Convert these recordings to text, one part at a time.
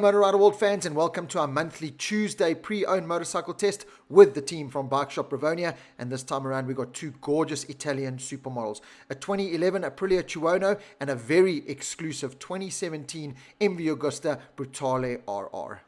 Motor Rider World fans, and welcome to our monthly Tuesday pre-owned motorcycle test with the team from Bikeshop Rivonia. And this time around we got two gorgeous Italian supermodels, a 2011 Aprilia Tuono and a very exclusive 2017 MV Agusta Brutale RR.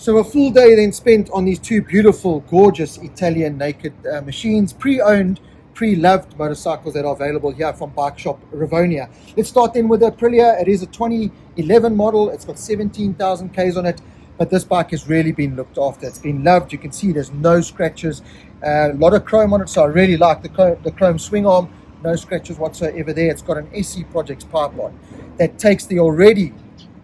So a full day then spent on these two beautiful, gorgeous Italian naked machines, pre-owned, pre-loved motorcycles that are available here from Bikeshop Rivonia. Let's start then with the Aprilia. It is a 2011 model. It's got 17,000 Ks on it, but this bike has really been looked after. It's been loved. You can see there's no scratches, a lot of chrome on it, so I really like the chrome swing arm. No scratches whatsoever there. It's got an SC Projects pipe on that takes the already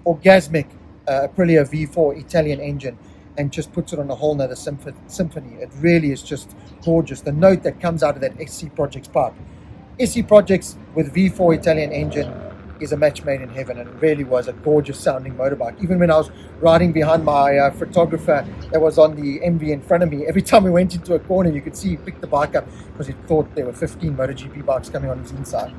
orgasmic Aprilia V4 Italian engine and just puts it on a whole nother symphony. It really is just gorgeous. The note that comes out of that SC Projects pipe. SC Projects with V4 Italian engine is a match made in heaven, and it really was a gorgeous sounding motorbike. Even when I was riding behind my photographer that was on the MV in front of me, every time we went into a corner you could see he picked the bike up because he thought there were 15 MotoGP bikes coming on his inside.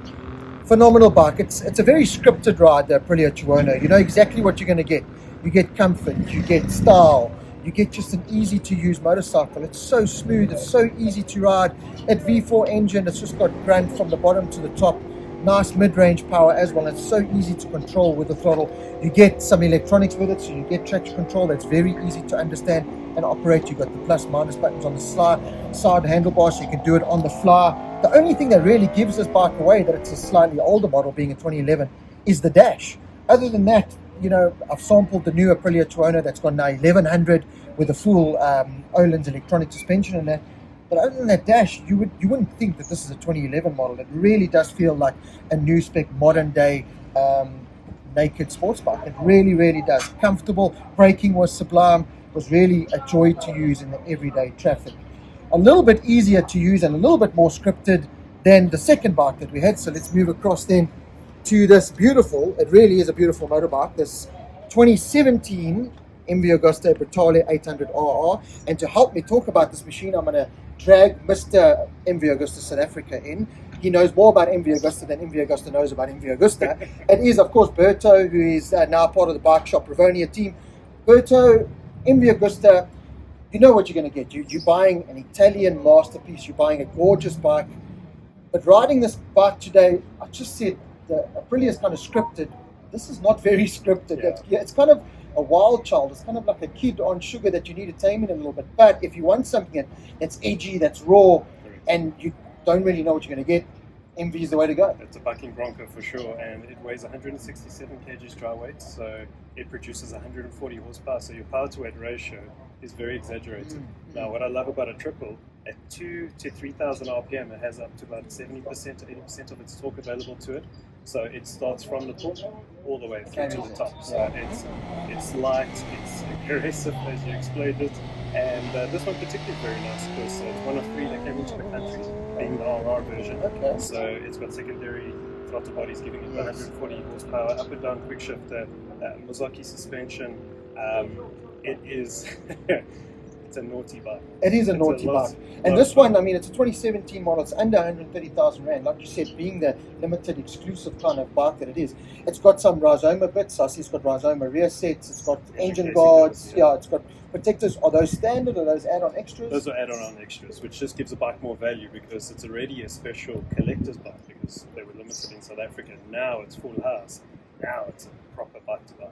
Phenomenal bike. It's a very scripted ride, the Aprilia Tuono. You know exactly what you're going to get. You get comfort, you get style, you get just an easy to use motorcycle. It's so smooth, it's so easy to ride. That V4 engine, it's just got grunt from the bottom to the top. Nice mid-range power as well. It's so easy to control with the throttle. You get some electronics with it, so you get traction control that's very easy to understand and operate. You've got the plus minus buttons on the side handlebars, so you can do it on the fly. The only thing that really gives this bike away that it's a slightly older model, being a 2011, is the dash. Other than that, you know, I've sampled the new Aprilia Tuono that's got now 1100 with a full Öhlins electronic suspension in there. But other than that dash, you wouldn't think that this is a 2011 model. It really does feel like a new spec, modern day naked sports bike. It really, really does. Comfortable, braking was sublime, was really a joy to use in the everyday traffic. A little bit easier to use and a little bit more scripted than the second bike that we had. So let's move across then to this beautiful, it really is a beautiful motorbike, this 2017 MV Agusta Brutale 800RR. And to help me talk about this machine, I'm going to drag Mr. MV Agusta South Africa in. He knows more about MV Agusta than MV Agusta knows about MV Agusta. It is, of course, Berto, who is now part of the Bikeshop Rivonia team. Berto, MV Agusta, you know what you're going to get. You're buying an Italian masterpiece. You're buying a gorgeous bike. But riding this bike today, I just said, the Aprilia is kind of scripted. This is not very scripted. Yeah. It's kind of a wild child. It's kind of like a kid on sugar that you need to tame in a little bit. But if you want something that's edgy, that's raw, and you don't really know what you're going to get, MV is the way to go. It's a bucking bronco for sure, and it weighs 167 kgs dry weight, so it produces 140 horsepower, so your power to weight ratio is very exaggerated. Now, what I love about a triple, at 2 to 3,000 RPM, it has up to about 70% to 80% of its torque available to it. So it starts from the top all the way through to the top. So it's light, it's aggressive as you explained it, and this one particularly very nice because it's one of three that came into the country, being the RR version. Okay. So it's got secondary throttle bodies giving it 140 horsepower, up and down quick shifter, Mozaki suspension. It is it's a naughty bike. It is a It's naughty lot- bike. And lot this of one, fun. I mean, it's a 2017 model. It's under 130,000 Rand. Like you said, being the limited exclusive kind of bike that it is. It's got some Rhizoma bits. I see it's got Rhizoma rear sets. It's got engine casing guards. does, yeah. Yeah, it's got protectors. Are those standard or those add-on extras? Those are add-on extras, which just gives the bike more value because it's already a special collector's bike because they were limited in South Africa. Now it's full house. Now it's a proper bike to buy.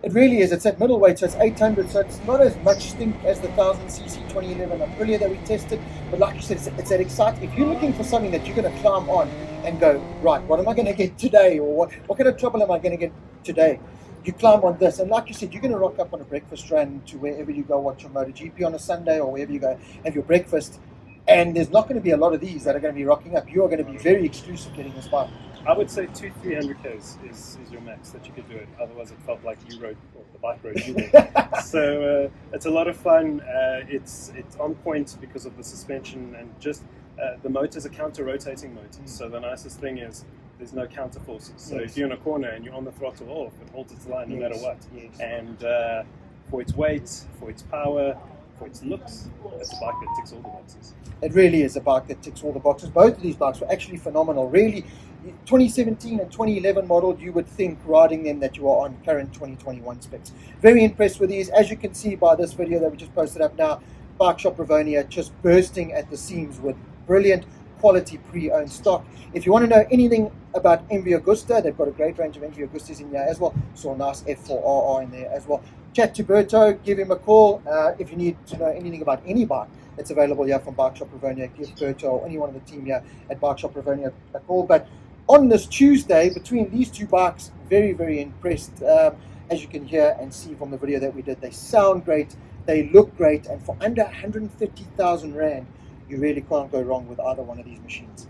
It really is. It's at middleweight, so it's 800, so it's not as much stink as the 1000cc 2011 Aprilia that we tested. But like you said, it's that exciting. If you're looking for something that you're going to climb on and go, right, what am I going to get today? Or what kind of trouble am I going to get today? You climb on this. And like you said, you're going to rock up on a breakfast run to wherever you go watch your MotoGP on a Sunday or wherever you go have your breakfast. And there's not going to be a lot of these that are going to be rocking up. You are going to be very exclusive getting this bike. I would say 200-300 Ks is your max that you could do it. Otherwise, it felt like you rode, or the bike rode you. So it's a lot of fun. It's on point because of the suspension and just the motor's a counter-rotating motor. So the nicest thing is there's no counter forces. So if you're in a corner and you're on the throttle off, it holds its line no matter what. And for its weight, for its power, for its looks, it's a bike that ticks all the boxes. It really is a bike that ticks all the boxes. Both of these bikes were actually phenomenal. Really, 2017 and 2011 model, you would think riding them that you are on current 2021 specs. Very impressed with these. As you can see by this video that we just posted up now, Bikeshop Rivonia just bursting at the seams with brilliant quality pre-owned stock. If you want to know anything about MV Agusta, they've got a great range of MV Agustas in here as well. Saw a nice F4RR in there as well. Chat to Berto, give him a call. If you need to know anything about any bike that's available here from Bikeshop Rivonia, give Berto or any one of the team here at Bikeshop Rivonia a call. But on this Tuesday, between these two bikes, very, very impressed. As you can hear and see from the video that we did, they sound great, they look great, and for under 150,000 Rand, you really can't go wrong with either one of these machines.